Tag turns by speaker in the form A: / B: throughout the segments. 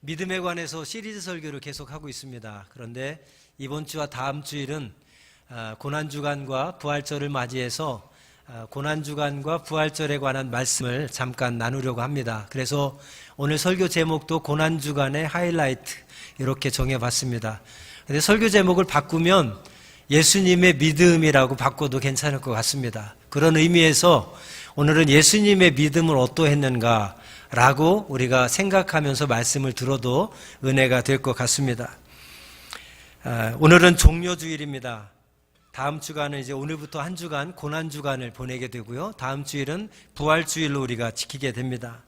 A: 믿음에 관해서 시리즈 설교를 계속하고 있습니다. 그런데 이번 주와 다음 주일은 고난주간과 부활절을 맞이해서 고난주간과 부활절에 관한 말씀을 잠깐 나누려고 합니다. 그래서 오늘 설교 제목도 고난주간의 하이라이트 이렇게 정해봤습니다. 근데 설교 제목을 바꾸면 예수님의 믿음이라고 바꿔도 괜찮을 것 같습니다. 그런 의미에서 오늘은 예수님의 믿음을 어떠했는가 라고 우리가 생각하면서 말씀을 들어도 은혜가 될 것 같습니다. 오늘은 종료주일입니다. 다음 주간은 이제 오늘부터 한 주간 고난주간을 보내게 되고요. 다음 주일은 부활주일로 우리가 지키게 됩니다.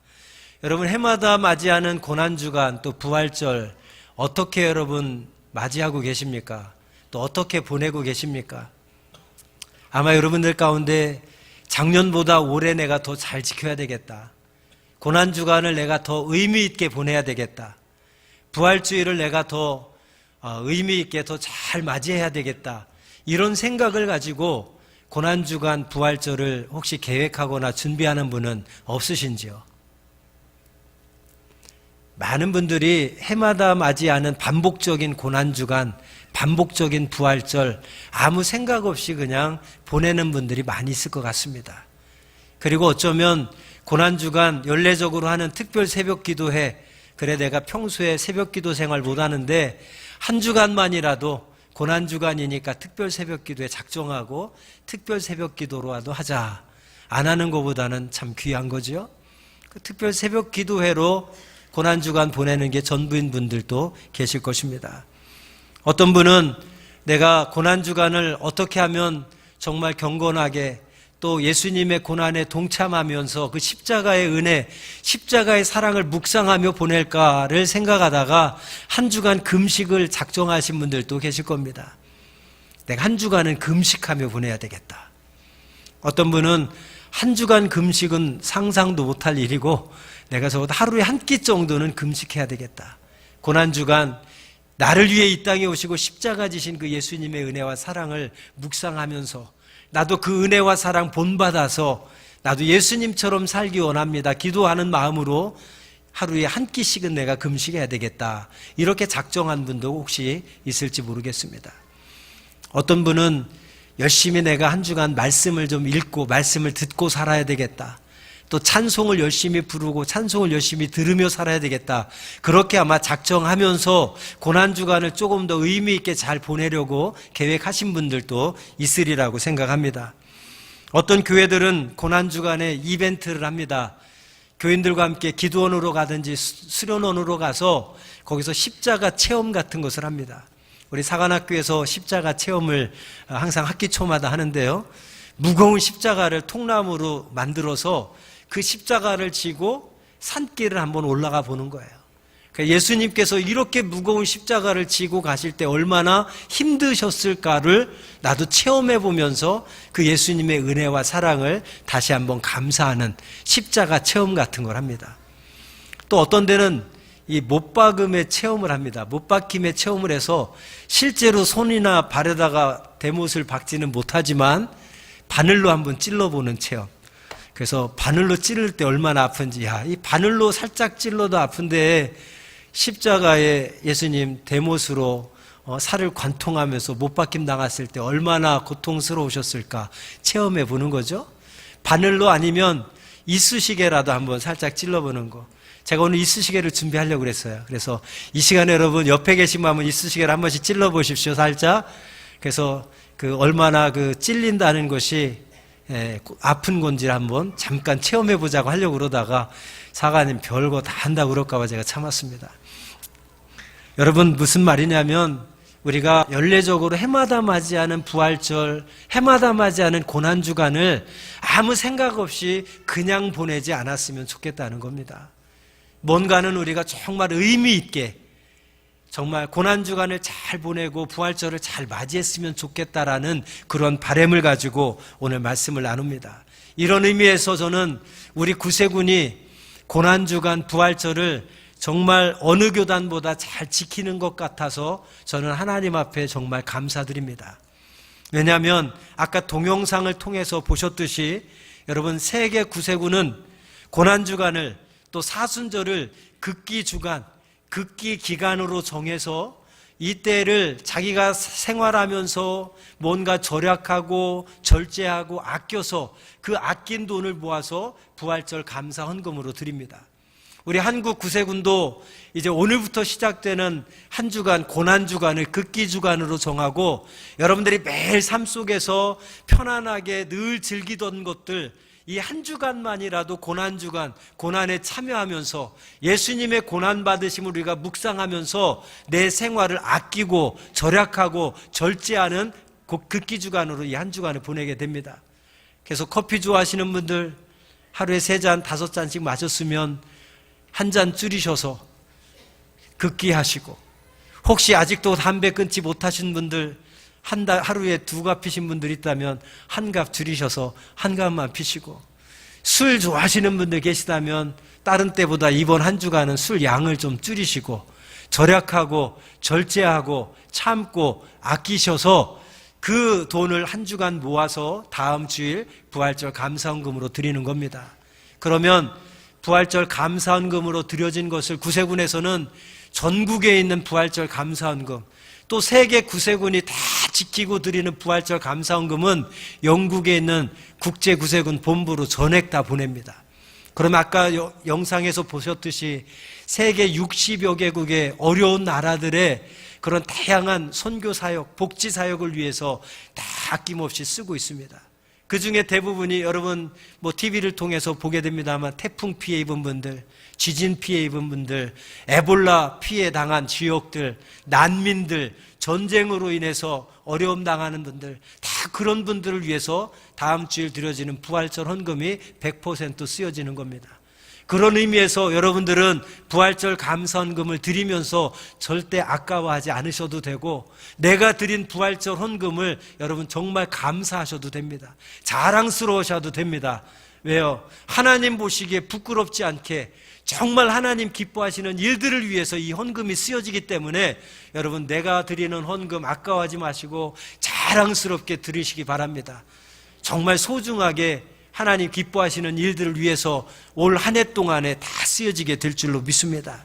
A: 여러분, 해마다 맞이하는 고난주간 또 부활절 어떻게 여러분 맞이하고 계십니까? 또 어떻게 보내고 계십니까? 아마 여러분들 가운데 작년보다 올해 내가 더 잘 지켜야 되겠다. 고난주간을 내가 더 의미 있게 보내야 되겠다. 부활주일을 내가 더 의미 있게 더 잘 맞이해야 되겠다. 이런 생각을 가지고 고난주간 부활절을 혹시 계획하거나 준비하는 분은 없으신지요? 많은 분들이 해마다 맞이하는 반복적인 고난주간, 반복적인 부활절 아무 생각 없이 그냥 보내는 분들이 많이 있을 것 같습니다. 그리고 어쩌면 고난주간 연례적으로 하는 특별 새벽기도회, 그래 내가 평소에 새벽기도 생활 못하는데 한 주간만이라도 고난주간이니까 특별 새벽기도에 작정하고 특별 새벽기도로라도 하자. 안 하는 것보다는 참 귀한 거죠. 그 특별 새벽기도회로 고난주간 보내는 게 전부인 분들도 계실 것입니다. 어떤 분은 내가 고난주간을 어떻게 하면 정말 경건하게 또 예수님의 고난에 동참하면서 그 십자가의 은혜, 십자가의 사랑을 묵상하며 보낼까를 생각하다가 한 주간 금식을 작정하신 분들도 계실 겁니다. 내가 한 주간은 금식하며 보내야 되겠다. 어떤 분은 한 주간 금식은 상상도 못할 일이고 내가 적어도 하루에 한 끼 정도는 금식해야 되겠다. 고난주간 나를 위해 이 땅에 오시고 십자가 지신 그 예수님의 은혜와 사랑을 묵상하면서 나도 그 은혜와 사랑 본받아서 나도 예수님처럼 살기 원합니다. 기도하는 마음으로 하루에 한 끼씩은 내가 금식해야 되겠다. 이렇게 작정한 분도 혹시 있을지 모르겠습니다. 어떤 분은 열심히 내가 한 주간 말씀을 좀 읽고 말씀을 듣고 살아야 되겠다. 또 찬송을 열심히 부르고 찬송을 열심히 들으며 살아야 되겠다. 그렇게 아마 작정하면서 고난주간을 조금 더 의미 있게 잘 보내려고 계획하신 분들도 있으리라고 생각합니다. 어떤 교회들은 고난주간에 이벤트를 합니다. 교인들과 함께 기도원으로 가든지 수련원으로 가서 거기서 십자가 체험 같은 것을 합니다. 우리 사관학교에서 십자가 체험을 항상 학기 초마다 하는데요. 무거운 십자가를 통나무로 만들어서 그 십자가를 지고 산길을 한번 올라가 보는 거예요. 예수님께서 이렇게 무거운 십자가를 지고 가실 때 얼마나 힘드셨을까를 나도 체험해 보면서 그 예수님의 은혜와 사랑을 다시 한번 감사하는 십자가 체험 같은 걸 합니다. 또 어떤 데는 이 못박음의 체험을 합니다. 못박힘의 체험을 해서 실제로 손이나 발에다가 대못을 박지는 못하지만 바늘로 한번 찔러보는 체험. 그래서 바늘로 찌를 때 얼마나 아픈지, 이 바늘로 살짝 찔러도 아픈데 십자가에 예수님 대못으로 살을 관통하면서 못박힘 당했을 때 얼마나 고통스러우셨을까 체험해 보는 거죠. 바늘로 아니면 이쑤시개라도 한번 살짝 찔러보는 거. 제가 오늘 이쑤시개를 준비하려고 그랬어요. 그래서 이 시간에 여러분 옆에 계신 분 한번 이쑤시개를 한 번씩 찔러보십시오, 살짝. 그래서 그 얼마나 그 찔린다는 것이 아픈 건지를 한번 잠깐 체험해 보자고 하려고 그러다가 사관님 별거 다 한다고 그럴까 봐 제가 참았습니다. 여러분, 무슨 말이냐면 우리가 연례적으로 해마다 맞이하는 부활절, 해마다 맞이하는 고난주간을 아무 생각 없이 그냥 보내지 않았으면 좋겠다는 겁니다. 뭔가는 우리가 정말 의미 있게 정말 고난주간을 잘 보내고 부활절을 잘 맞이했으면 좋겠다라는 그런 바람을 가지고 오늘 말씀을 나눕니다. 이런 의미에서 저는 우리 구세군이 고난주간 부활절을 정말 어느 교단보다 잘 지키는 것 같아서 저는 하나님 앞에 정말 감사드립니다. 왜냐하면 아까 동영상을 통해서 보셨듯이 여러분 세계 구세군은 고난주간을 또 사순절을 극기주간, 극기 기간으로 정해서 이때를 자기가 생활하면서 뭔가 절약하고 절제하고 아껴서 그 아낀 돈을 모아서 부활절 감사 헌금으로 드립니다. 우리 한국 구세군도 이제 오늘부터 시작되는 한 주간, 고난주간을 극기주간으로 정하고 여러분들이 매일 삶 속에서 편안하게 늘 즐기던 것들, 이 한 주간만이라도 고난주간, 고난에 참여하면서 예수님의 고난받으심을 우리가 묵상하면서 내 생활을 아끼고 절약하고 절제하는 극기주간으로 이 한 주간을 보내게 됩니다. 그래서 커피 좋아하시는 분들 하루에 3잔, 5잔씩 마셨으면 한 잔 줄이셔서 극기하시고, 혹시 아직도 담배 끊지 못하신 분들 하루에 2갑 피신 분들 있다면 1갑 줄이셔서 1갑만 피시고, 술 좋아하시는 분들 계시다면 다른 때보다 이번 한 주간은 술 양을 좀 줄이시고 절약하고 절제하고 참고 아끼셔서 그 돈을 한 주간 모아서 다음 주일 부활절 감사헌금으로 드리는 겁니다. 그러면 부활절 감사헌금으로 드려진 것을 구세군에서는 전국에 있는 부활절 감사헌금, 또 세계 구세군이 다 지키고 드리는 부활절 감사헌금은 영국에 있는 국제구세군 본부로 전액 다 보냅니다. 그럼 아까 영상에서 보셨듯이 세계 60여 개국의 어려운 나라들의 그런 다양한 선교사역, 복지사역을 위해서 다 아낌없이 쓰고 있습니다. 그 중에 대부분이 여러분 TV를 통해서 보게 됩니다만 태풍 피해 입은 분들, 지진 피해 입은 분들, 에볼라 피해 당한 지역들, 난민들, 전쟁으로 인해서 어려움 당하는 분들, 다 그런 분들을 위해서 다음 주일 드려지는 부활절 헌금이 100% 쓰여지는 겁니다. 그런 의미에서 여러분들은 부활절 감사헌금을 드리면서 절대 아까워하지 않으셔도 되고, 내가 드린 부활절 헌금을 여러분 정말 감사하셔도 됩니다. 자랑스러우셔도 됩니다. 왜요? 하나님 보시기에 부끄럽지 않게 정말 하나님 기뻐하시는 일들을 위해서 이 헌금이 쓰여지기 때문에 여러분, 내가 드리는 헌금 아까워하지 마시고 자랑스럽게 드리시기 바랍니다. 정말 소중하게 하나님 기뻐하시는 일들을 위해서 올 한 해 동안에 다 쓰여지게 될 줄로 믿습니다.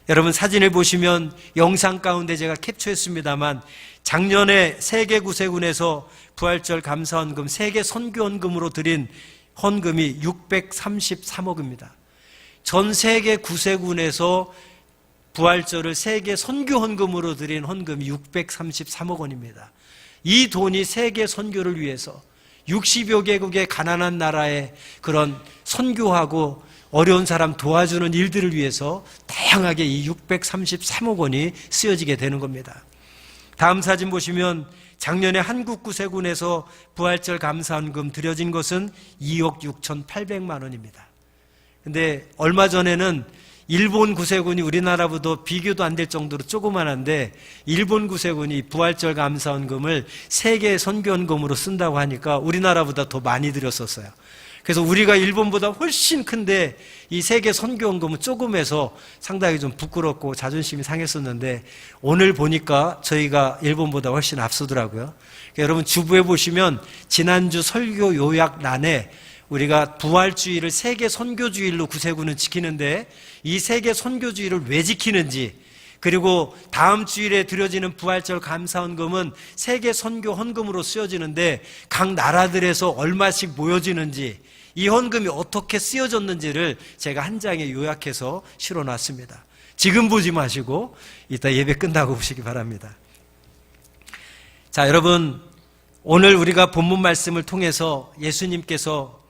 A: 여러분, 사진을 보시면 영상 가운데 제가 캡처했습니다만 작년에 세계구세군에서 부활절 감사헌금, 세계 선교헌금으로 드린 헌금이 633억입니다. 전 세계 구세군에서 부활절을 세계 선교헌금으로 드린 헌금이 633억 원입니다. 이 돈이 세계 선교를 위해서 60여 개국의 가난한 나라에 그런 선교하고 어려운 사람 도와주는 일들을 위해서 다양하게 이 633억 원이 쓰여지게 되는 겁니다. 다음 사진 보시면 작년에 한국 구세군에서 부활절 감사헌금 드려진 것은 2억 6,800만 원입니다. 근데 얼마 전에는 일본 구세군이 우리나라보다 비교도 안 될 정도로 조그만한데 일본 구세군이 부활절 감사헌금을 세계 선교헌금으로 쓴다고 하니까 우리나라보다 더 많이 드렸었어요. 그래서 우리가 일본보다 훨씬 큰데 이 세계 선교헌금은 조금해서 상당히 좀 부끄럽고 자존심이 상했었는데 오늘 보니까 저희가 일본보다 훨씬 앞서더라고요. 그러니까 여러분 주부에 보시면 지난주 설교 요약란에 우리가 부활주의를 세계 선교주일로 구세군은 지키는데 이 세계 선교주의를 왜 지키는지, 그리고 다음 주일에 드려지는 부활절 감사헌금은 세계 선교 헌금으로 쓰여지는데 각 나라들에서 얼마씩 모여지는지, 이 헌금이 어떻게 쓰여졌는지를 제가 한 장에 요약해서 실어놨습니다. 지금 보지 마시고 이따 예배 끝나고 보시기 바랍니다. 자, 여러분, 오늘 우리가 본문 말씀을 통해서 예수님께서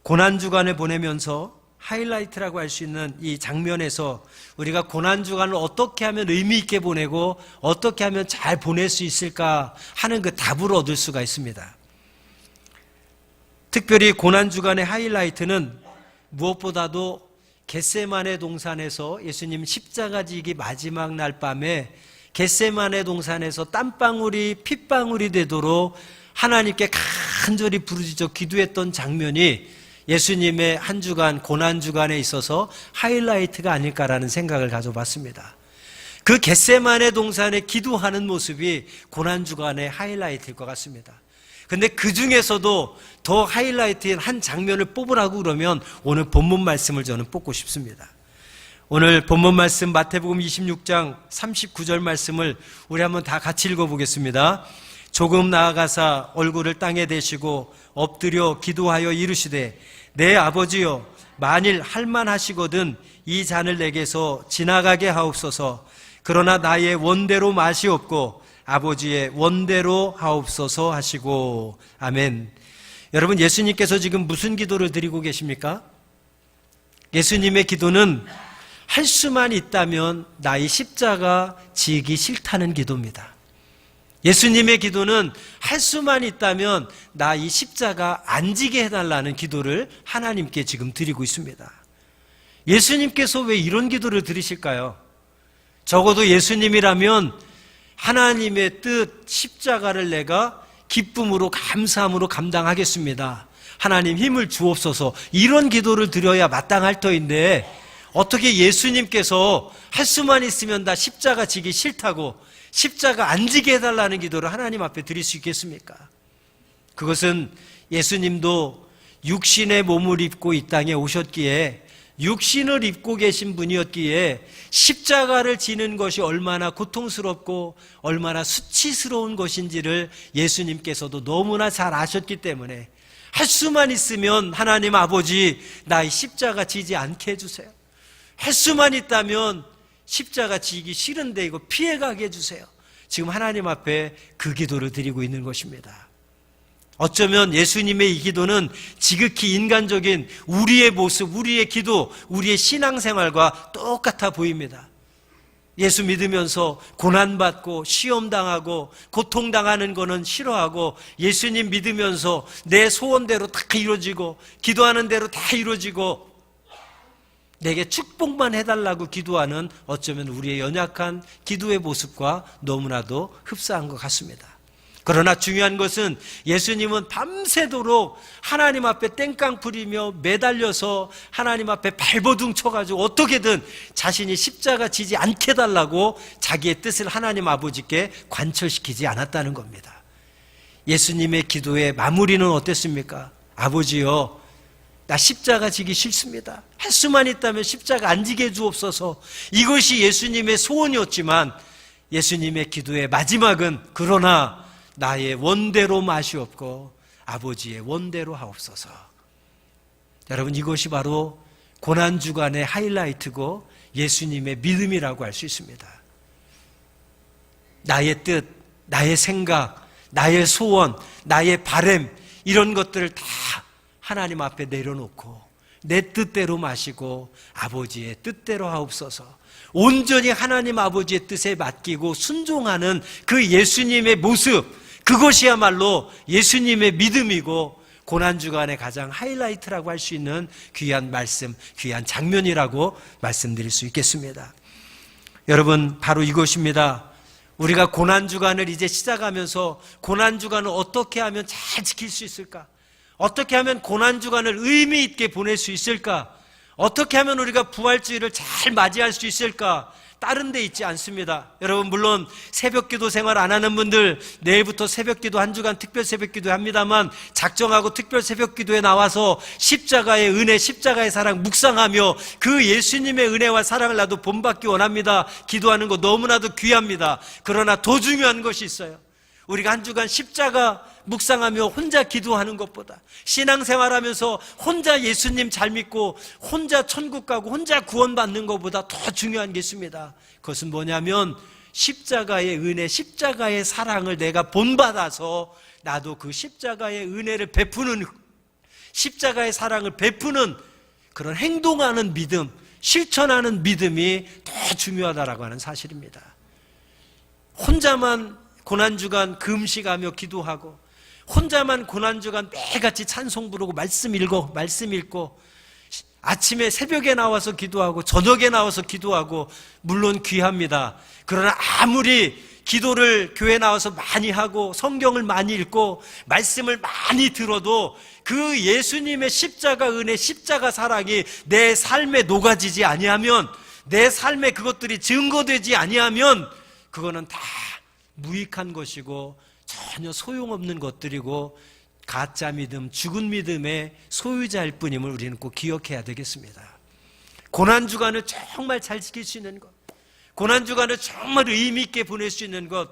A: 고난주간을 보내면서 하이라이트라고 할 수 있는 이 장면에서 우리가 고난주간을 어떻게 하면 의미 있게 보내고 어떻게 하면 잘 보낼 수 있을까 하는 그 답을 얻을 수가 있습니다. 특별히 고난주간의 하이라이트는 무엇보다도 겟세마네 동산에서 예수님 십자가 지기 마지막 날 밤에 겟세마네 동산에서 땀방울이 핏방울이 되도록 하나님께 간절히 부르짖어 기도했던 장면이 예수님의 한 주간, 고난주간에 있어서 하이라이트가 아닐까라는 생각을 가져봤습니다. 그 겟세마네 동산에 기도하는 모습이 고난주간의 하이라이트일 것 같습니다. 근데 그 중에서도 더 하이라이트인 한 장면을 뽑으라고 그러면 오늘 본문 말씀을 저는 뽑고 싶습니다. 오늘 본문 말씀 마태복음 26장 39절 말씀을 우리 한번 다 같이 읽어보겠습니다. 조금 나아가사 얼굴을 땅에 대시고 엎드려 기도하여 이르시되 내 아버지여 만일 할만하시거든 이 잔을 내게서 지나가게 하옵소서. 그러나 나의 원대로 마시옵고 아버지의 원대로 하옵소서 하시고. 아멘. 여러분, 예수님께서 지금 무슨 기도를 드리고 계십니까? 예수님의 기도는 할 수만 있다면 나의 십자가 지기 싫다는 기도입니다. 예수님의 기도는 할 수만 있다면 나 이 십자가 안 지게 해달라는 기도를 하나님께 지금 드리고 있습니다. 예수님께서 왜 이런 기도를 드리실까요? 적어도 예수님이라면 하나님의 뜻 십자가를 내가 기쁨으로 감사함으로 감당하겠습니다. 하나님 힘을 주옵소서, 이런 기도를 드려야 마땅할 터인데 어떻게 예수님께서 할 수만 있으면 나 십자가 지기 싫다고 십자가 안 지게 해달라는 기도를 하나님 앞에 드릴 수 있겠습니까? 그것은 예수님도 육신의 몸을 입고 이 땅에 오셨기에, 육신을 입고 계신 분이었기에 십자가를 지는 것이 얼마나 고통스럽고 얼마나 수치스러운 것인지를 예수님께서도 너무나 잘 아셨기 때문에 할 수만 있으면 하나님 아버지 나의 십자가 지지 않게 해주세요. 할 수만 있다면 십자가 지기 싫은데 이거 피해가게 해주세요. 지금 하나님 앞에 그 기도를 드리고 있는 것입니다. 어쩌면 예수님의 이 기도는 지극히 인간적인 우리의 모습, 우리의 기도, 우리의 신앙생활과 똑같아 보입니다. 예수 믿으면서 고난받고 시험당하고 고통당하는 거는 싫어하고, 예수님 믿으면서 내 소원대로 다 이루어지고 기도하는 대로 다 이루어지고 내게 축복만 해달라고 기도하는, 어쩌면 우리의 연약한 기도의 모습과 너무나도 흡사한 것 같습니다. 그러나 중요한 것은 예수님은 밤새도록 하나님 앞에 땡깡 부리며 매달려서 하나님 앞에 발버둥 쳐가지고 어떻게든 자신이 십자가 지지 않게 해달라고 자기의 뜻을 하나님 아버지께 관철시키지 않았다는 겁니다. 예수님의 기도의 마무리는 어땠습니까? 아버지여, 나 십자가 지기 싫습니다. 할 수만 있다면 십자가 안 지게 해주옵소서. 이것이 예수님의 소원이었지만 예수님의 기도의 마지막은 그러나 나의 원대로 마시옵고 아버지의 원대로 하옵소서. 여러분, 이것이 바로 고난주간의 하이라이트고 예수님의 믿음이라고 할 수 있습니다. 나의 뜻, 나의 생각, 나의 소원, 나의 바램, 이런 것들을 다 하나님 앞에 내려놓고 내 뜻대로 마시고 아버지의 뜻대로 하옵소서. 온전히 하나님 아버지의 뜻에 맡기고 순종하는 그 예수님의 모습, 그것이야말로 예수님의 믿음이고 고난주간의 가장 하이라이트라고 할 수 있는 귀한 말씀, 귀한 장면이라고 말씀드릴 수 있겠습니다. 여러분, 바로 이것입니다. 우리가 고난주간을 이제 시작하면서 고난주간을 어떻게 하면 잘 지킬 수 있을까? 어떻게 하면 고난주간을 의미 있게 보낼 수 있을까? 어떻게 하면 우리가 부활주일을 잘 맞이할 수 있을까? 다른 데 있지 않습니다. 여러분, 물론 새벽기도 생활 안 하는 분들 내일부터 새벽기도 한 주간 특별 새벽기도 합니다만 작정하고 특별 새벽기도에 나와서 십자가의 은혜, 십자가의 사랑 묵상하며 그 예수님의 은혜와 사랑을 나도 본받기 원합니다. 기도하는 거 너무나도 귀합니다. 그러나 더 중요한 것이 있어요. 우리가 한 주간 십자가 묵상하며 혼자 기도하는 것보다, 신앙생활하면서 혼자 예수님 잘 믿고 혼자 천국 가고 혼자 구원받는 것보다 더 중요한 게 있습니다. 그것은 뭐냐면 십자가의 은혜, 십자가의 사랑을 내가 본받아서 나도 그 십자가의 은혜를 베푸는, 십자가의 사랑을 베푸는 그런 행동하는 믿음, 실천하는 믿음이 더 중요하다라고 하는 사실입니다. 혼자만 고난주간 금식하며 기도하고 혼자만 고난주간 매일같이 찬송 부르고 말씀 읽고 아침에 새벽에 나와서 기도하고 저녁에 나와서 기도하고 물론 귀합니다. 그러나 아무리 기도를 교회 나와서 많이 하고 성경을 많이 읽고 말씀을 많이 들어도 그 예수님의 십자가 은혜, 십자가 사랑이 내 삶에 녹아지지 아니하면, 내 삶에 그것들이 증거되지 아니하면 그거는 다 무익한 것이고 전혀 소용없는 것들이고 가짜 믿음, 죽은 믿음의 소유자일 뿐임을 우리는 꼭 기억해야 되겠습니다. 고난주간을 정말 잘 지킬 수 있는 것, 고난주간을 정말 의미 있게 보낼 수 있는 것,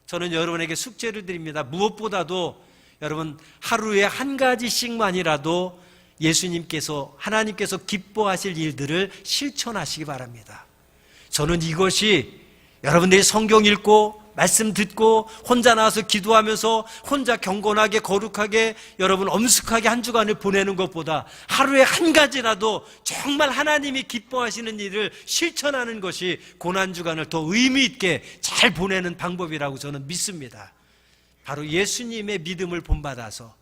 A: 저는 여러분에게 숙제를 드립니다. 무엇보다도 여러분 하루에 한 가지씩만이라도 예수님께서, 하나님께서 기뻐하실 일들을 실천하시기 바랍니다. 저는 이것이 여러분들이 성경 읽고 말씀 듣고 혼자 나와서 기도하면서 혼자 경건하게 거룩하게 여러분 엄숙하게 한 주간을 보내는 것보다 하루에 한 가지라도 정말 하나님이 기뻐하시는 일을 실천하는 것이 고난주간을 더 의미 있게 잘 보내는 방법이라고 저는 믿습니다. 바로 예수님의 믿음을 본받아서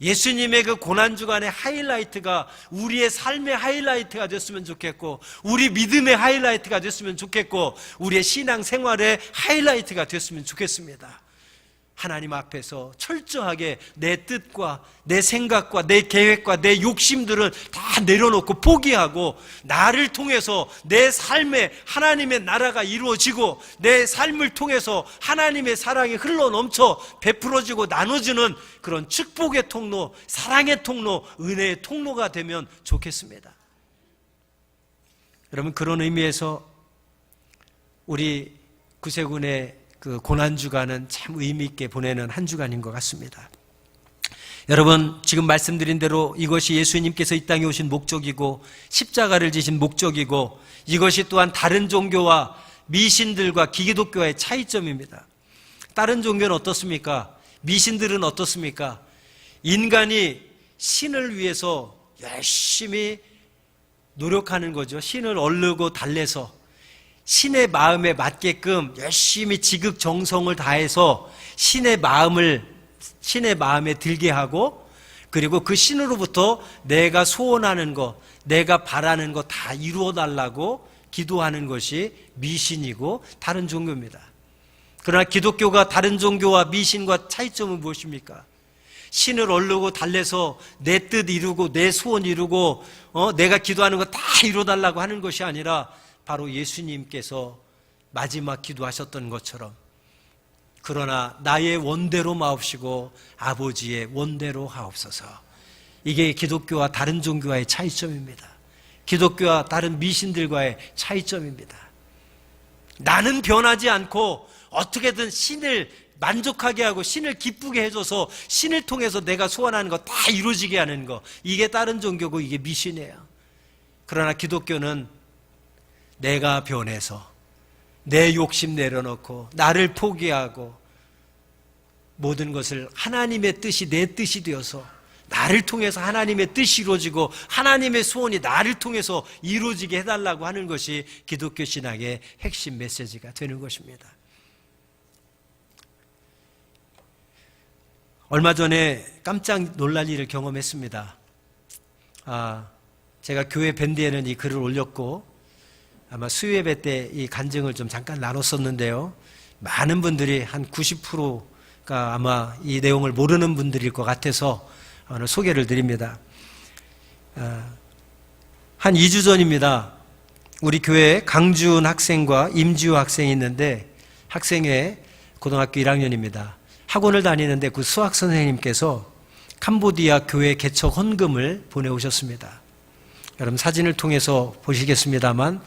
A: 예수님의 그 고난주간의 하이라이트가 우리의 삶의 하이라이트가 됐으면 좋겠고, 우리 믿음의 하이라이트가 됐으면 좋겠고, 우리의 신앙생활의 하이라이트가 됐으면 좋겠습니다. 하나님 앞에서 철저하게 내 뜻과 내 생각과 내 계획과 내 욕심들을 다 내려놓고 포기하고, 나를 통해서 내 삶에 하나님의 나라가 이루어지고 내 삶을 통해서 하나님의 사랑이 흘러넘쳐 베풀어지고 나눠지는 그런 축복의 통로, 사랑의 통로, 은혜의 통로가 되면 좋겠습니다. 여러분, 그런 의미에서 우리 구세군의 그 고난주간은 참 의미 있게 보내는 한 주간인 것 같습니다. 여러분, 지금 말씀드린 대로 이것이 예수님께서 이 땅에 오신 목적이고 십자가를 지신 목적이고, 이것이 또한 다른 종교와 미신들과 기독교와의 차이점입니다. 다른 종교는 어떻습니까? 미신들은 어떻습니까? 인간이 신을 위해서 열심히 노력하는 거죠. 신을 얼르고 달래서 신의 마음에 맞게끔 열심히 지극정성을 다해서 신의 마음에 들게 하고, 그리고 그 신으로부터 내가 소원하는 것, 내가 바라는 것 다 이루어 달라고 기도하는 것이 미신이고 다른 종교입니다. 그러나 기독교가 다른 종교와 미신과 차이점은 무엇입니까? 신을 얼르고 달래서 내 뜻 이루고 내 소원 이루고 내가 기도하는 것 다 이루어 달라고 하는 것이 아니라, 바로 예수님께서 마지막 기도하셨던 것처럼, 그러나 나의 원대로 마옵시고 아버지의 원대로 하옵소서. 이게 기독교와 다른 종교와의 차이점입니다. 기독교와 다른 미신들과의 차이점입니다. 나는 변하지 않고 어떻게든 신을 만족하게 하고 신을 기쁘게 해줘서 신을 통해서 내가 소원하는 거 다 이루어지게 하는 거, 이게 다른 종교고 이게 미신이에요. 그러나 기독교는 내가 변해서 내 욕심 내려놓고 나를 포기하고 모든 것을 하나님의 뜻이 내 뜻이 되어서 나를 통해서 하나님의 뜻이 이루어지고 하나님의 소원이 나를 통해서 이루어지게 해달라고 하는 것이 기독교 신앙의 핵심 메시지가 되는 것입니다. 얼마 전에 깜짝 놀랄 일을 경험했습니다. 제가 교회 밴드에는 이 글을 올렸고 아마 수요예배 때 이 간증을 좀 잠깐 나눴었는데요. 많은 분들이 한 90%가 아마 이 내용을 모르는 분들일 것 같아서 오늘 소개를 드립니다. 한 2주 전입니다. 우리 교회에 강준 학생과 임지호 학생이 있는데, 학생회 고등학교 1학년입니다. 학원을 다니는데 그 수학 선생님께서 캄보디아 교회 개척 헌금을 보내오셨습니다. 여러분 사진을 통해서 보시겠습니다만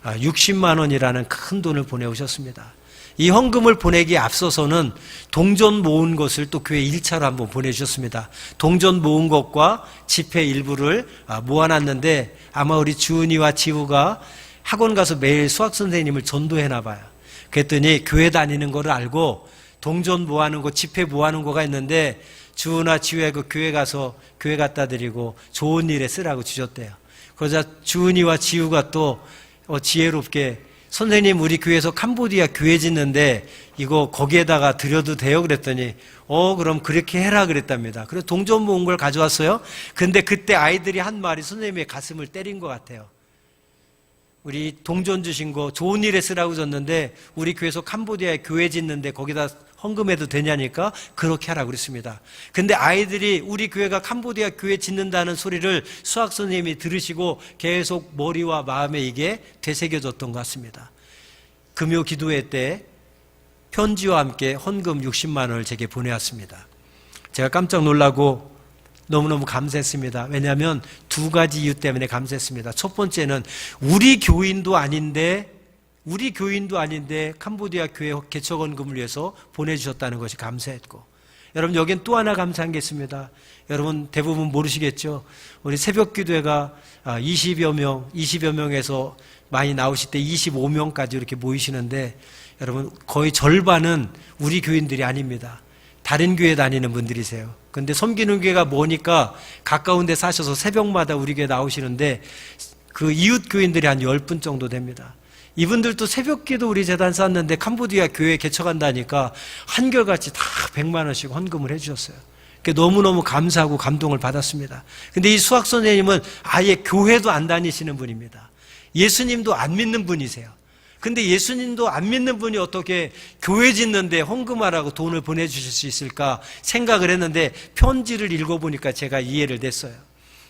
A: 60만 원이라는 큰 돈을 보내오셨습니다. 이 헌금을 보내기에 앞서서는 동전 모은 것을 또 교회 1차로 한번 보내주셨습니다. 동전 모은 것과 지폐 일부를 모아놨는데, 아마 우리 주은이와 지우가 학원 가서 매일 수학 선생님을 전도해나 봐요. 그랬더니 교회 다니는 거를 알고 동전 모아놓은 거, 지폐 모아놓은 거가 있는데, 주은아 지우야 그 교회 가서 교회 갖다 드리고 좋은 일에 쓰라고 주셨대요. 그러자 주은이와 지우가 또 지혜롭게, 선생님 우리 교회에서 캄보디아 교회 짓는데 이거 거기에다가 드려도 돼요? 그랬더니 그럼 그렇게 해라 그랬답니다. 그래서 동전 모은 걸 가져왔어요. 근데 그때 아이들이 한 말이 선생님의 가슴을 때린 것 같아요. 우리 동전 주신 거 좋은 일에 쓰라고 줬는데 우리 교회에서 캄보디아에 교회 짓는데 거기다 헌금해도 되냐니까 그렇게 하라고 그랬습니다. 근데 아이들이 우리 교회가 캄보디아 교회 짓는다는 소리를 수학 선생님이 들으시고 계속 머리와 마음에 이게 되새겨졌던 것 같습니다. 금요 기도회 때 편지와 함께 헌금 60만 원을 제게 보내왔습니다. 제가 깜짝 놀라고 너무너무 감사했습니다. 왜냐하면 두 가지 이유 때문에 감사했습니다. 첫 번째는 우리 교인도 아닌데 캄보디아 교회 개척원금을 위해서 보내주셨다는 것이 감사했고, 여러분 여긴 또 하나 감사한 게 있습니다. 여러분 대부분 모르시겠죠. 우리 새벽 기도회가 20여 명에서 많이 나오실 때 25명까지 이렇게 모이시는데, 여러분 거의 절반은 우리 교인들이 아닙니다. 다른 교회 다니는 분들이세요. 근데 섬기는 교회가 뭐니까 가까운 데 사셔서 새벽마다 우리 교회 나오시는데, 그 이웃 교인들이 한 10분 정도 됩니다. 이분들도 새벽기도 우리 재단 쌌는데 캄보디아 교회 개척한다니까 한결같이 다 100만 원씩 헌금을 해주셨어요. 너무너무 감사하고 감동을 받았습니다. 근데 이 수학 선생님은 아예 교회도 안 다니시는 분입니다. 예수님도 안 믿는 분이세요. 근데 예수님도 안 믿는 분이 어떻게 교회 짓는데 헌금하라고 돈을 보내주실 수 있을까 생각을 했는데, 편지를 읽어보니까 제가 이해를 됐어요.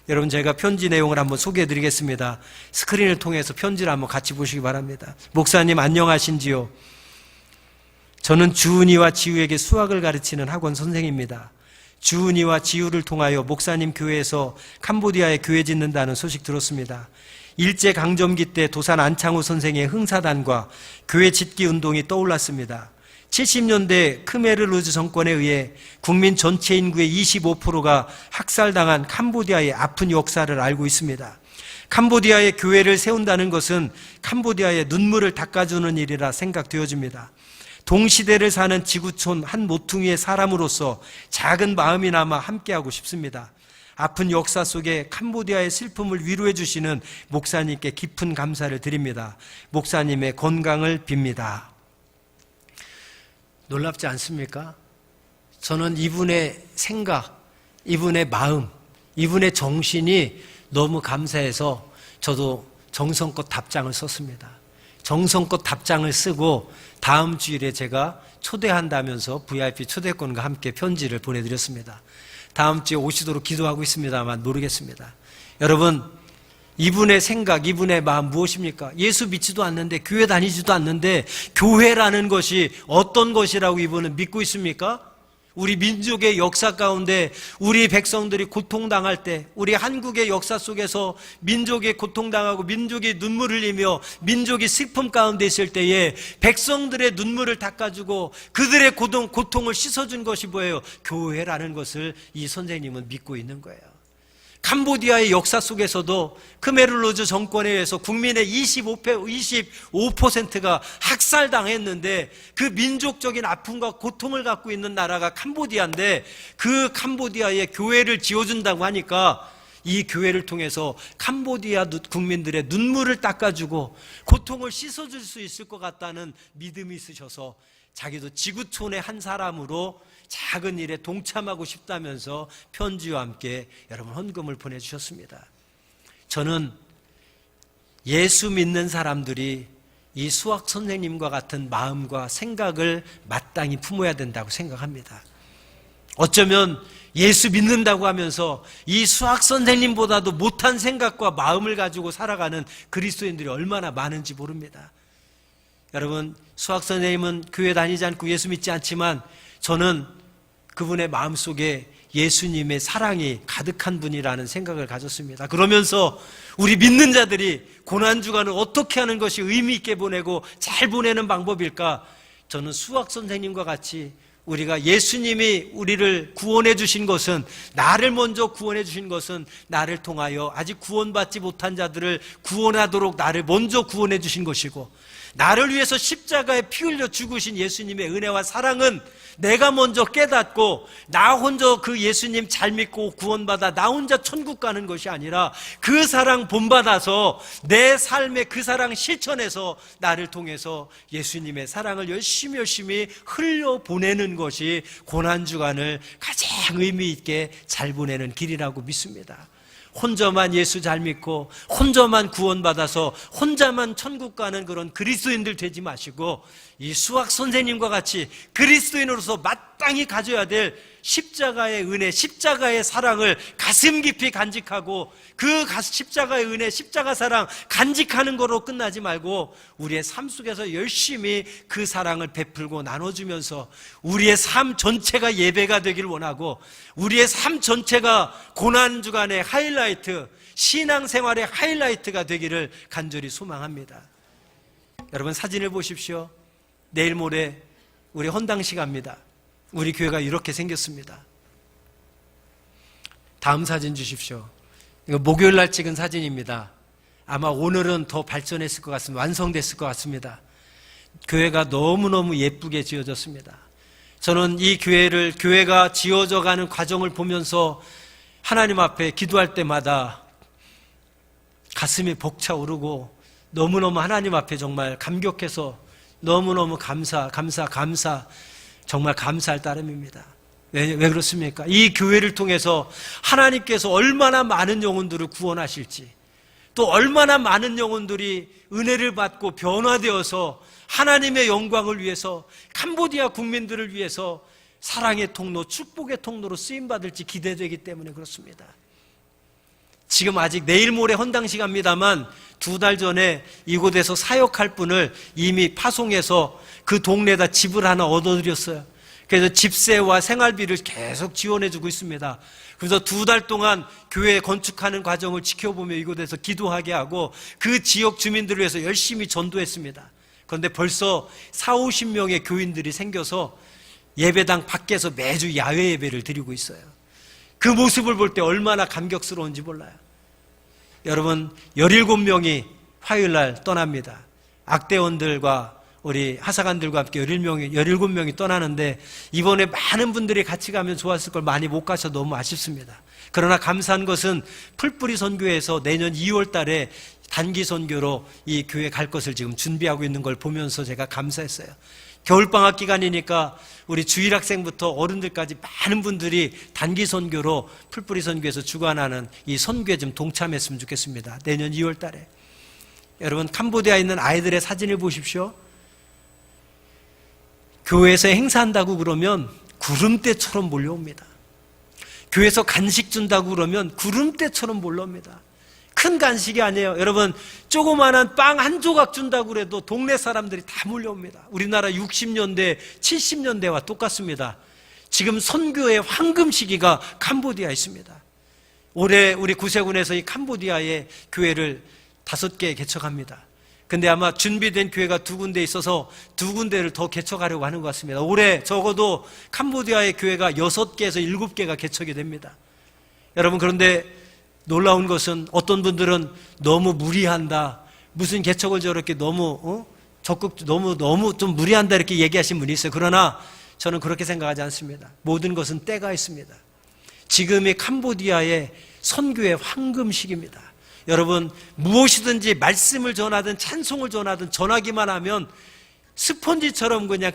A: 여러분 제가 편지 내용을 한번 소개해드리겠습니다. 스크린을 통해서 편지를 한번 같이 보시기 바랍니다. 목사님 안녕하신지요? 저는 주은이와 지우에게 수학을 가르치는 학원 선생입니다. 주은이와 지우를 통하여 목사님 교회에서 캄보디아에 교회 짓는다는 소식 들었습니다. 일제강점기 때 도산 안창호 선생의 흥사단과 교회 짓기 운동이 떠올랐습니다. 70년대 크메르루즈 정권에 의해 국민 전체 인구의 25%가 학살당한 캄보디아의 아픈 역사를 알고 있습니다. 캄보디아에 교회를 세운다는 것은 캄보디아의 눈물을 닦아주는 일이라 생각되어집니다. 동시대를 사는 지구촌 한 모퉁이의 사람으로서 작은 마음이나마 함께하고 싶습니다. 아픈 역사 속에 캄보디아의 슬픔을 위로해 주시는 목사님께 깊은 감사를 드립니다. 목사님의 건강을 빕니다. 놀랍지 않습니까? 저는 이분의 생각, 이분의 마음, 이분의 정신이 너무 감사해서 저도 정성껏 답장을 썼습니다. 정성껏 답장을 쓰고 다음 주일에 제가 초대한다면서 VIP 초대권과 함께 편지를 보내드렸습니다. 다음 주에 오시도록 기도하고 있습니다만 모르겠습니다. 여러분, 이분의 생각, 이분의 마음 무엇입니까? 예수 믿지도 않는데, 교회 다니지도 않는데 교회라는 것이 어떤 것이라고 이분은 믿고 있습니까? 우리 민족의 역사 가운데 우리 백성들이 고통당할 때, 우리 한국의 역사 속에서 민족이 고통당하고 민족이 눈물 흘리며 민족이 슬픔 가운데 있을 때에 백성들의 눈물을 닦아주고 그들의 고통을 씻어준 것이 뭐예요? 교회라는 것을 이 선생님은 믿고 있는 거예요. 캄보디아의 역사 속에서도 크메르루즈 정권에 의해서 국민의 25%가 학살당했는데, 그 민족적인 아픔과 고통을 갖고 있는 나라가 캄보디아인데, 그 캄보디아에 교회를 지어준다고 하니까 이 교회를 통해서 캄보디아 국민들의 눈물을 닦아주고 고통을 씻어줄 수 있을 것 같다는 믿음이 있으셔서 자기도 지구촌의 한 사람으로 작은 일에 동참하고 싶다면서 편지와 함께 여러분 헌금을 보내주셨습니다. 저는 예수 믿는 사람들이 이 수학 선생님과 같은 마음과 생각을 마땅히 품어야 된다고 생각합니다. 어쩌면 예수 믿는다고 하면서 이 수학 선생님보다도 못한 생각과 마음을 가지고 살아가는 그리스도인들이 얼마나 많은지 모릅니다. 여러분, 수학 선생님은 교회 다니지 않고 예수 믿지 않지만 저는 그분의 마음속에 예수님의 사랑이 가득한 분이라는 생각을 가졌습니다. 그러면서 우리 믿는 자들이 고난주간을 어떻게 하는 것이 의미 있게 보내고 잘 보내는 방법일까? 저는 수학 선생님과 같이 우리가 예수님이 우리를 구원해 주신 것은, 나를 먼저 구원해 주신 것은 나를 통하여 아직 구원받지 못한 자들을 구원하도록 나를 먼저 구원해 주신 것이고, 나를 위해서 십자가에 피 흘려 죽으신 예수님의 은혜와 사랑은 내가 먼저 깨닫고 나 혼자 그 예수님 잘 믿고 구원받아 나 혼자 천국 가는 것이 아니라 그 사랑 본받아서 내 삶에 그 사랑 실천해서 나를 통해서 예수님의 사랑을 열심히 흘려보내는 것이 고난주간을 가장 의미 있게 잘 보내는 길이라고 믿습니다. 혼자만 예수 잘 믿고 혼자만 구원받아서 혼자만 천국 가는 그런 그리스도인들 되지 마시고 이 수학 선생님과 같이 그리스도인으로서 마땅히 가져야 될 십자가의 은혜, 십자가의 사랑을 가슴 깊이 간직하고 그 십자가의 은혜, 십자가 사랑 간직하는 거로 끝나지 말고 우리의 삶 속에서 열심히 그 사랑을 베풀고 나눠주면서 우리의 삶 전체가 예배가 되길 원하고 우리의 삶 전체가 고난주간의 하이라이트, 신앙생활의 하이라이트가 되기를 간절히 소망합니다. 여러분 사진을 보십시오. 내일 모레 우리 헌당식 합니다. 우리 교회가 이렇게 생겼습니다. 다음 사진 주십시오. 이거 목요일 날 찍은 사진입니다. 아마 오늘은 더 발전했을 것 같습니다. 완성됐을 것 같습니다. 교회가 너무너무 예쁘게 지어졌습니다. 저는 이 교회가 지어져 가는 과정을 보면서 하나님 앞에 기도할 때마다 가슴이 벅차오르고 너무너무 하나님 앞에 정말 감격해서 너무너무 감사 정말 감사할 따름입니다. 왜 그렇습니까? 이 교회를 통해서 하나님께서 얼마나 많은 영혼들을 구원하실지 또 얼마나 많은 영혼들이 은혜를 받고 변화되어서 하나님의 영광을 위해서 캄보디아 국민들을 위해서 사랑의 통로, 축복의 통로로 쓰임받을지 기대되기 때문에 그렇습니다. 지금 아직 내일 모레 헌당식 합니다만 2달 전에 이곳에서 사역할 분을 이미 파송해서 그 동네에다 집을 하나 얻어드렸어요. 그래서 집세와 생활비를 계속 지원해주고 있습니다. 그래서 2달 동안 교회 건축하는 과정을 지켜보며 이곳에서 기도하게 하고 그 지역 주민들을 위해서 열심히 전도했습니다. 그런데 벌써 40-50명의 교인들이 생겨서 예배당 밖에서 매주 야외 예배를 드리고 있어요. 그 모습을 볼 때 얼마나 감격스러운지 몰라요. 여러분 17명이 화요일날 떠납니다. 악대원들과 우리 하사관들과 함께 17명이 떠나는데 이번에 많은 분들이 같이 가면 좋았을 걸 많이 못 가서 너무 아쉽습니다. 그러나 감사한 것은 풀뿌리 선교에서 내년 2월 달에 단기 선교로 이 교회 갈 것을 지금 준비하고 있는 걸 보면서 제가 감사했어요. 겨울방학 기간이니까 우리 주일학생부터 어른들까지 많은 분들이 단기 선교로 풀뿌리 선교에서 주관하는 이 선교에 좀 동참했으면 좋겠습니다. 내년 2월 달에. 여러분 캄보디아에 있는 아이들의 사진을 보십시오. 교회에서 행사한다고 그러면 구름대처럼 몰려옵니다. 교회에서 간식 준다고 그러면 구름대처럼 몰려옵니다. 큰 간식이 아니에요. 여러분 조그마한 빵 한 조각 준다고 그래도 동네 사람들이 다 몰려옵니다. 우리나라 60년대 70년대와 똑같습니다. 지금 선교의 황금 시기가 캄보디아에 있습니다. 올해 우리 구세군에서 이 캄보디아의 교회를 5개 개척합니다. 근데 아마 준비된 교회가 2군데 있어서 2군데를 더 개척하려고 하는 것 같습니다. 올해 적어도 캄보디아의 교회가 6개에서 7개가 개척이 됩니다. 여러분 그런데 놀라운 것은 어떤 분들은 너무 무리한다. 무슨 개척을 저렇게 너무 적극 너무 좀 무리한다 이렇게 얘기하신 분이 있어요. 그러나 저는 그렇게 생각하지 않습니다. 모든 것은 때가 있습니다. 지금이 캄보디아의 선교의 황금 시기입니다. 여러분 무엇이든지 말씀을 전하든 찬송을 전하든 전하기만 하면 스펀지처럼 그냥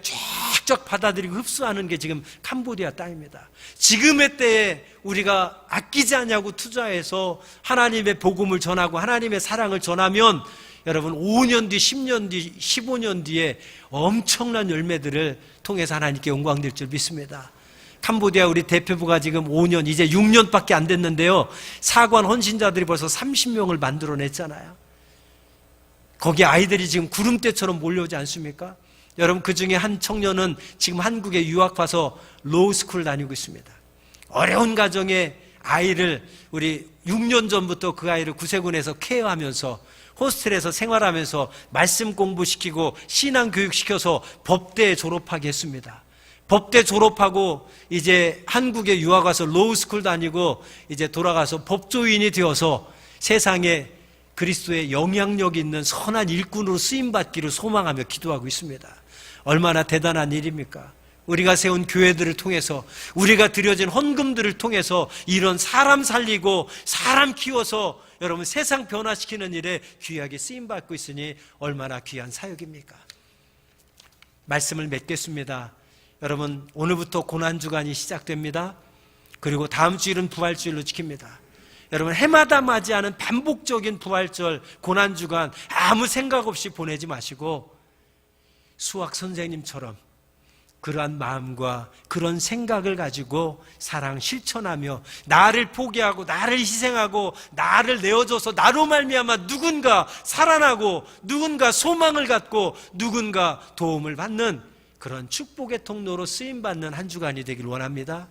A: 쫙쫙 받아들이고 흡수하는 게 지금 캄보디아 땅입니다. 지금의 때에 우리가 아끼지 않냐고 투자해서 하나님의 복음을 전하고 하나님의 사랑을 전하면 여러분 5년 뒤, 10년 뒤, 15년 뒤에 엄청난 열매들을 통해서 하나님께 영광될 줄 믿습니다. 캄보디아 우리 대표부가 지금 5년, 이제 6년밖에 안 됐는데요. 사관 헌신자들이 벌써 30명을 만들어냈잖아요. 거기 아이들이 지금 구름대처럼 몰려오지 않습니까? 여러분 그 중에 한 청년은 지금 한국에 유학 와서 로우스쿨 다니고 있습니다. 어려운 가정의 아이를 우리 6년 전부터 그 아이를 구세군에서 케어하면서 호스텔에서 생활하면서 말씀 공부시키고 신앙 교육시켜서 법대 졸업하게 했습니다. 법대 졸업하고 이제 한국에 유학 와서 로우스쿨 다니고 이제 돌아가서 법조인이 되어서 세상에 그리스도의 영향력 있는 선한 일꾼으로 쓰임받기를 소망하며 기도하고 있습니다. 얼마나 대단한 일입니까? 우리가 세운 교회들을 통해서 우리가 드려진 헌금들을 통해서 이런 사람 살리고 사람 키워서 여러분 세상 변화시키는 일에 귀하게 쓰임받고 있으니 얼마나 귀한 사역입니까? 말씀을 맺겠습니다. 여러분 오늘부터 고난주간이 시작됩니다. 그리고 다음 주일은 부활주일로 지킵니다. 여러분, 해마다 맞이하는 반복적인 부활절, 고난주간 아무 생각 없이 보내지 마시고 수학 선생님처럼 그러한 마음과 그런 생각을 가지고 사랑 실천하며 나를 포기하고 나를 희생하고 나를 내어줘서 나로 말미암아 누군가 살아나고 누군가 소망을 갖고 누군가 도움을 받는 그런 축복의 통로로 쓰임받는 한 주간이 되길 원합니다.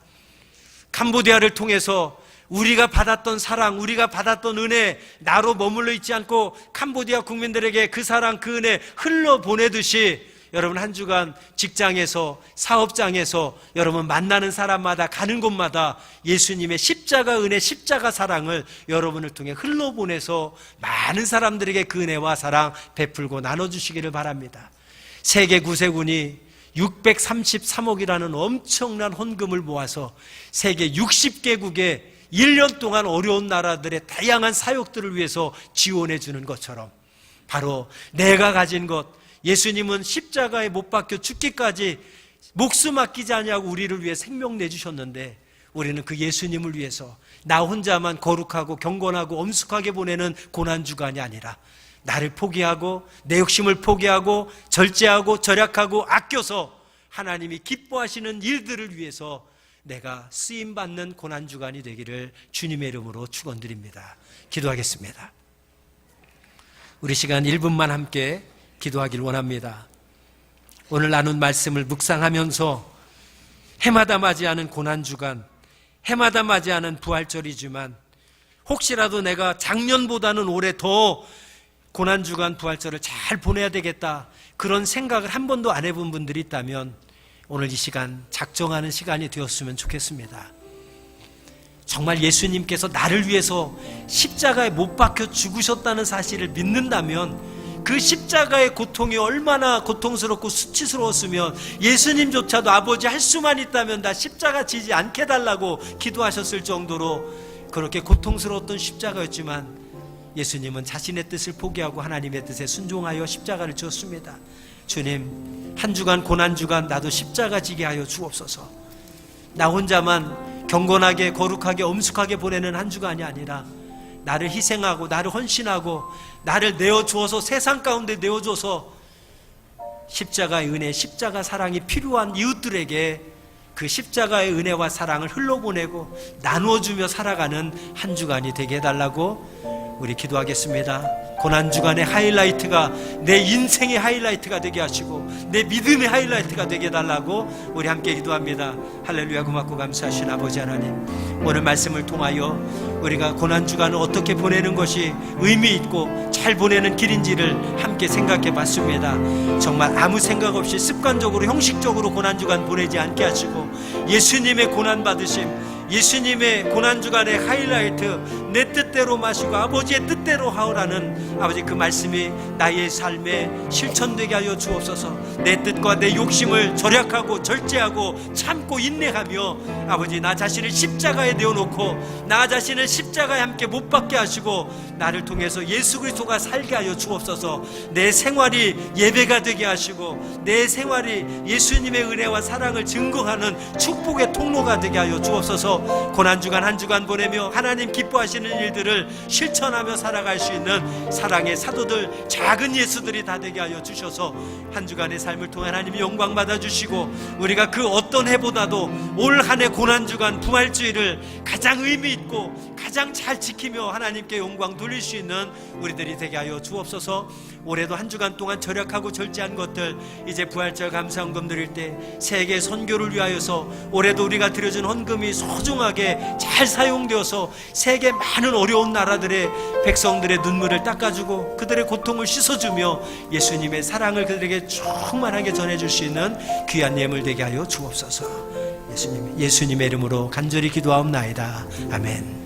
A: 캄보디아를 통해서 우리가 받았던 사랑, 우리가 받았던 은혜, 나로 머물러 있지 않고 캄보디아 국민들에게 그 사랑, 그 은혜 흘러보내듯이 여러분 한 주간 직장에서, 사업장에서 여러분 만나는 사람마다 가는 곳마다 예수님의 십자가 은혜, 십자가 사랑을 여러분을 통해 흘러보내서 많은 사람들에게 그 은혜와 사랑 베풀고 나눠주시기를 바랍니다. 세계 구세군이 633억이라는 엄청난 헌금을 모아서 세계 60개국에 1년 동안 어려운 나라들의 다양한 사역들을 위해서 지원해 주는 것처럼 바로 내가 가진 것, 예수님은 십자가에 못 박혀 죽기까지 목숨 아끼지 아니하고 우리를 위해 생명 내주셨는데 우리는 그 예수님을 위해서 나 혼자만 거룩하고 경건하고 엄숙하게 보내는 고난주간이 아니라 나를 포기하고 내 욕심을 포기하고 절제하고 절약하고 아껴서 하나님이 기뻐하시는 일들을 위해서 내가 쓰임받는 고난주간이 되기를 주님의 이름으로 축원드립니다. 기도하겠습니다. 우리 시간 1분만 함께 기도하길 원합니다. 오늘 나눈 말씀을 묵상하면서 해마다 맞이하는 고난주간, 해마다 맞이하는 부활절이지만 혹시라도 내가 작년보다는 올해 더 고난주간 부활절을 잘 보내야 되겠다, 그런 생각을 한 번도 안 해본 분들이 있다면 오늘 이 시간 작정하는 시간이 되었으면 좋겠습니다. 정말 예수님께서 나를 위해서 십자가에 못 박혀 죽으셨다는 사실을 믿는다면 그 십자가의 고통이 얼마나 고통스럽고 수치스러웠으면 예수님조차도 아버지 할 수만 있다면 나 십자가 지지 않게 달라고 기도하셨을 정도로 그렇게 고통스러웠던 십자가였지만 예수님은 자신의 뜻을 포기하고 하나님의 뜻에 순종하여 십자가를 지었습니다. 주님, 한 주간 고난주간 나도 십자가 지게 하여 주옵소서. 나 혼자만 경건하게 거룩하게 엄숙하게 보내는 한 주간이 아니라 나를 희생하고 나를 헌신하고 나를 내어주어서 세상 가운데 내어줘서 십자가의 은혜, 십자가 사랑이 필요한 이웃들에게 그 십자가의 은혜와 사랑을 흘러보내고 나누어주며 살아가는 한 주간이 되게 해달라고 우리 기도하겠습니다. 고난주간의 하이라이트가 내 인생의 하이라이트가 되게 하시고 내 믿음의 하이라이트가 되게 해달라고 우리 함께 기도합니다. 할렐루야. 고맙고 감사하신 아버지 하나님, 오늘 말씀을 통하여 우리가 고난주간을 어떻게 보내는 것이 의미 있고 잘 보내는 길인지를 함께 생각해 봤습니다. 정말 아무 생각 없이 습관적으로 형식적으로 고난주간 보내지 않게 하시고 예수님의 고난받으심, 예수님의 고난주간의 하이라이트, 내 뜻대로 마시고 아버지의 뜻대로 하오라는 아버지 그 말씀이 나의 삶에 실천되게 하여 주옵소서. 내 뜻과 내 욕심을 절약하고 절제하고 참고 인내하며 아버지 나 자신을 십자가에 내어놓고 나 자신을 십자가에 함께 못 박게 하시고 나를 통해서 예수 그리스도가 살게 하여 주옵소서. 내 생활이 예배가 되게 하시고 내 생활이 예수님의 은혜와 사랑을 증거하는 축복의 통로가 되게 하여 주옵소서. 고난주간 한 주간 보내며 하나님 기뻐하시는 일들을 실천하며 살아갈 수 있는 사랑의 사도들, 작은 예수들이 다 되게 하여 주셔서 한 주간의 삶을 통해 하나님이 영광 받아주시고 우리가 그 어떤 해보다도 올 한 해 고난주간 부활주의를 가장 의미 있고 가장 잘 지키며 하나님께 영광 돌릴 수 있는 우리들이 되게 하여 주옵소서. 올해도 한 주간 동안 절약하고 절제한 것들 이제 부활절 감사헌금 드릴 때 세계 선교를 위하여서 올해도 우리가 드려준 헌금이 소중하게 잘 사용되어서 세계 많은 어려운 나라들의 백성들의 눈물을 닦아주고 그들의 고통을 씻어주며 예수님의 사랑을 그들에게 충만하게 전해줄 수 있는 귀한 예물 되게 하여 주옵소서. 예수님의 이름으로 간절히 기도하옵나이다. 아멘.